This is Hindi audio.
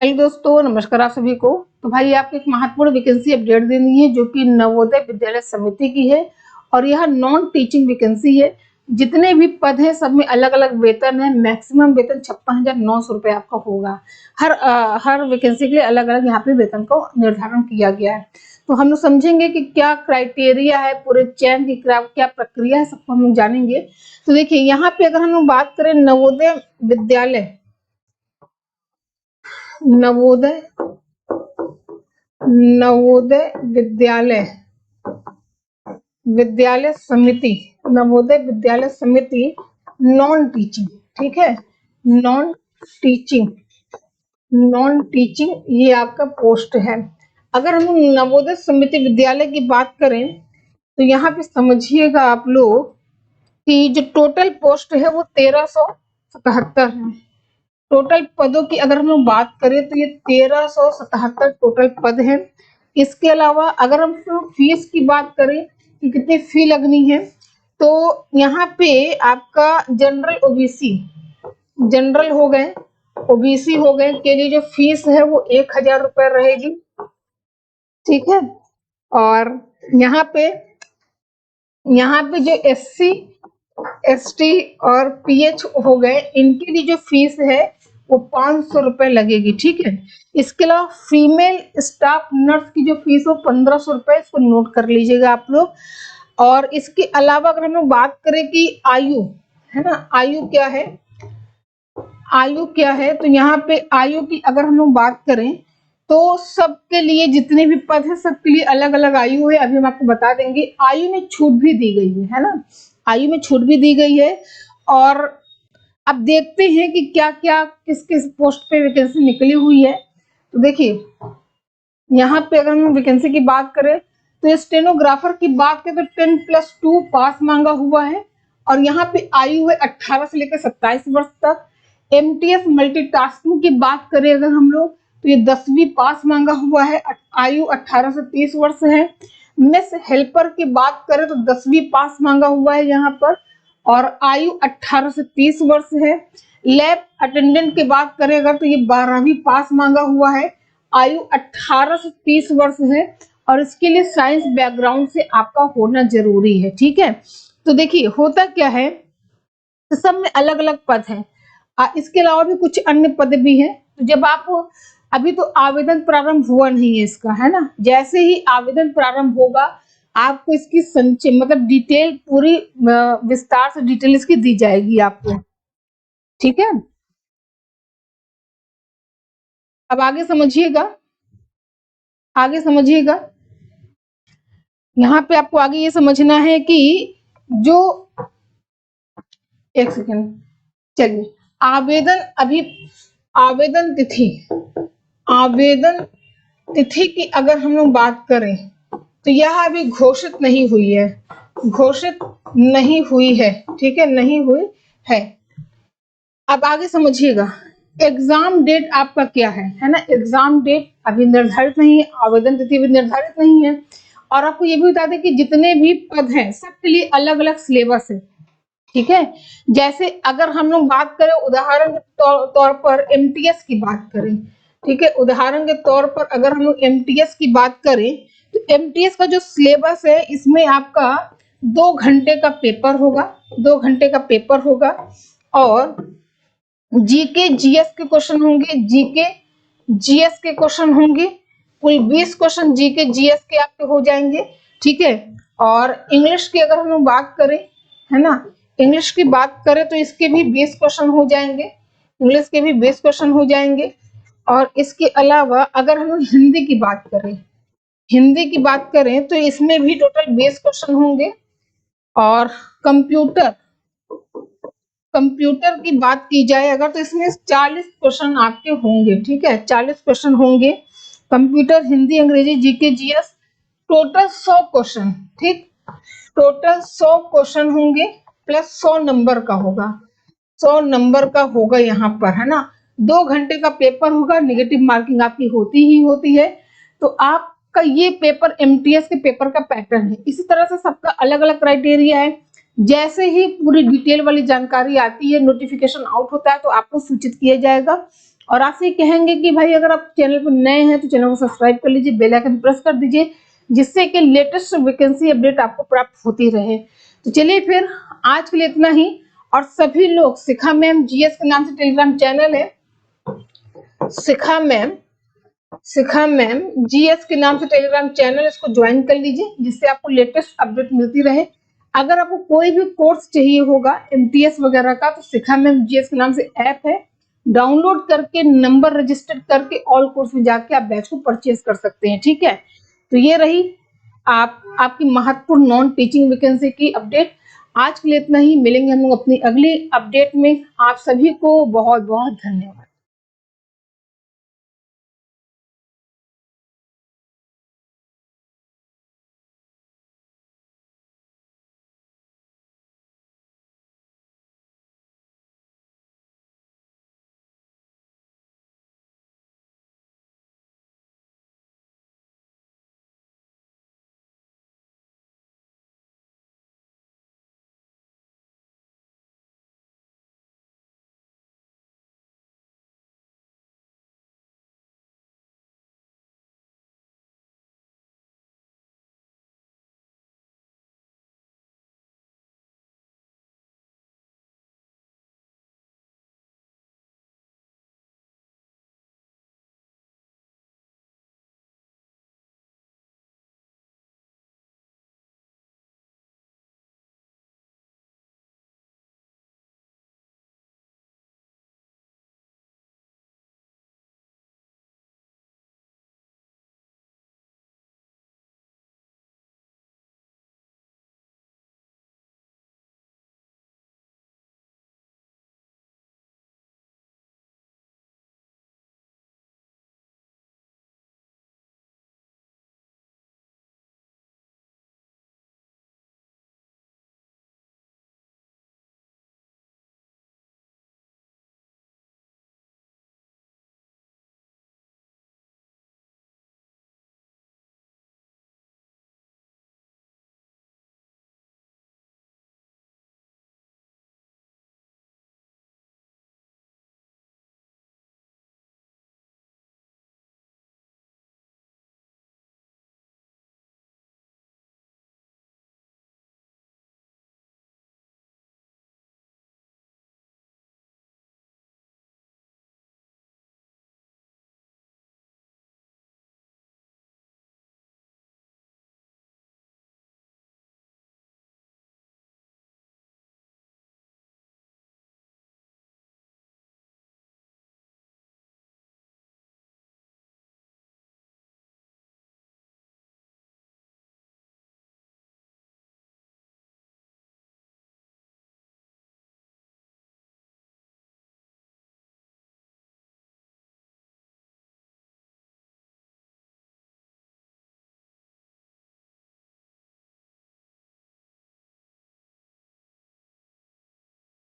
हेलो दोस्तों, नमस्कार आप सभी को। तो भाई आपको एक महत्वपूर्ण वैकेंसी अपडेट देनी है जो कि नवोदय विद्यालय समिति की है और यह नॉन टीचिंग वैकेंसी है। जितने भी पद हैं सब में अलग अलग वेतन है। मैक्सिमम वेतन 56,900 रुपये आपका होगा। हर वैकेंसी के लिए अलग अलग यहाँ पे वेतन को निर्धारण किया गया है। तो हम लोग समझेंगे कि क्या क्राइटेरिया है, पूरे चयन की क्या प्रक्रिया है, सबको हम लोग जानेंगे। तो देखिए यहाँ पे अगर हम लोग बात करें विद्यालय नवोदय नवोदय विद्यालय विद्यालय समिति नवोदय विद्यालय समिति नॉन टीचिंग, ठीक है। नॉन टीचिंग नॉन टीचिंग ये आपका पोस्ट है। अगर हम नवोदय समिति विद्यालय की बात करें तो यहाँ पे समझिएगा आप लोग कि जो टोटल पोस्ट है वो 1377 है। टोटल पदों की अगर हम लोग बात करें तो ये 1377 टोटल पद हैं। इसके अलावा अगर हम फीस की बात करें कि कितनी फी लगनी है, तो यहाँ पे आपका जनरल हो गए, ओबीसी हो गए के लिए जो फीस है वो 1000 रुपये रहेगी, ठीक है। और यहाँ पे जो एससी एसटी और पीएच हो गए, इनके लिए जो फीस है वो 500 रुपये लगेगी, ठीक है। इसके अलावा फीमेल स्टाफ नर्स की जो फीस हो 1500 रुपये, इसको नोट कर लीजिएगा आप लोग। और इसके अलावा अगर हम लोग बात करें कि आयु है ना, आयु क्या है, तो यहाँ पे आयु की अगर हम लोग बात करें तो सबके लिए जितने भी पद हैं सबके लिए अलग अलग आयु है। अभी हम आपको बता देंगे। आयु में छूट भी दी गई है ना, आयु में छूट भी दी गई है। और अब देखते हैं कि क्या क्या किस किस पोस्ट पे वैकेंसी निकली हुई है। तो देखिए यहाँ पे अगर हम वैकेंसी की बात करें तो स्टेनोग्राफर की बात करें तो 10+2 पास मांगा हुआ है। और यहाँ पे आयु है 18 से लेकर 27 वर्ष तक। एमटीएस मल्टीटास्किंग की बात करें अगर हम लोग तो ये 10वीं पास मांगा हुआ है। आयु 18 से 30 वर्ष है। मेस हेल्पर की बात करें तो 10वीं पास मांगा हुआ है यहाँ पर और आयु 18 से 30 वर्ष है। लैब अटेंडेंट की बात करें अगर तो ये 12वीं पास मांगा हुआ है। आयु 18 से 30 वर्ष है और इसके लिए साइंस बैकग्राउंड से आपका होना जरूरी है, ठीक है। तो देखिए होता क्या है, तो सब में अलग अलग पद हैं। इसके अलावा भी कुछ अन्य पद भी हैं। तो जब आप अभी तो आवेदन प्रारंभ हुआ नहीं है इसका, है ना। जैसे ही आवेदन प्रारंभ होगा आपको इसकी संचय मतलब डिटेल पूरी विस्तार से डिटेल इसकी दी जाएगी आपको, ठीक है। अब आगे समझिएगा। यहाँ पे आपको आगे ये समझना है कि जो एक सेकेंड चलिए आवेदन तिथि आवेदन तिथि की अगर हम लोग बात करें तो यह अभी घोषित नहीं हुई है, ठीक है, नहीं हुई है। अब आगे समझिएगा एग्जाम डेट आपका क्या है ना। एग्जाम डेट अभी निर्धारित नहीं है, आवेदन तिथि भी निर्धारित नहीं है। और आपको ये भी बता दें कि जितने भी पद हैं सबके लिए अलग अलग सिलेबस है, ठीक है। जैसे अगर हम लोग बात करें उदाहरण के तौर पर एमटीएस की बात करें, ठीक है, उदाहरण के तौर पर अगर हम लोग एमटीएस की बात करें तो एमटीएस का जो सिलेबस है इसमें आपका 2 घंटे का पेपर होगा, 2 घंटे का पेपर होगा। और जीके जीएस के क्वेश्चन होंगे, जीके जीएस के क्वेश्चन होंगे। कुल 20 क्वेश्चन जीके जीएस के आपके हो जाएंगे, ठीक है। और इंग्लिश की अगर हम बात करें, है ना, इंग्लिश की बात करें तो इसके भी 20 क्वेश्चन हो जाएंगे, इंग्लिश के भी 20 क्वेश्चन हो जाएंगे। और इसके अलावा अगर हम हिंदी की बात करें तो इसमें भी टोटल 20 क्वेश्चन होंगे। और कंप्यूटर कंप्यूटर की बात की जाए अगर तो इसमें 40 क्वेश्चन आपके होंगे, ठीक है, 40 क्वेश्चन होंगे। कंप्यूटर, हिंदी, अंग्रेजी, जीके जीएस टोटल 100 क्वेश्चन, ठीक, टोटल 100 क्वेश्चन होंगे प्लस 100 नंबर का होगा, 100 नंबर का होगा यहाँ पर, है ना। 2 घंटे का पेपर होगा, नेगेटिव मार्किंग आपकी होती ही होती है। तो आपका ये पेपर एमटीएस के पेपर का पैटर्न है। इसी तरह से सबका अलग अलग क्राइटेरिया है। जैसे ही पूरी डिटेल वाली जानकारी आती है, नोटिफिकेशन आउट होता है तो आपको सूचित किया जाएगा और आपसे कहेंगे कि भाई अगर आप चैनल पर नए हैं तो चैनल को सब्सक्राइब कर लीजिए, बेल आइकन प्रेस कर दीजिए, जिससे कि लेटेस्ट वैकेंसी अपडेट आपको प्राप्त होती रहे। तो चलिए फिर आज के लिए इतना ही। और सभी लोग शिखा मैम जीएस के नाम से टेलीग्राम चैनल है, शिखा मैम जीएस के नाम से टेलीग्राम चैनल, इसको ज्वाइन कर लीजिए, जिससे आपको लेटेस्ट अपडेट मिलती रहे। अगर आपको कोई भी कोर्स चाहिए होगा एमटीएस वगैरह का, तो शिखा मैम जीएस के नाम से ऐप है, डाउनलोड करके नंबर रजिस्टर करके ऑल कोर्स में जाके आप बैच को परचेज कर सकते हैं। ठीक है, तो ये रही आपकी महत्वपूर्ण नॉन टीचिंग वैकेंसी की अपडेट। आज के लिए इतना ही, मिलेंगे हम लोग अपनी अगली अपडेट में। आप सभी को बहुत बहुत धन्यवाद।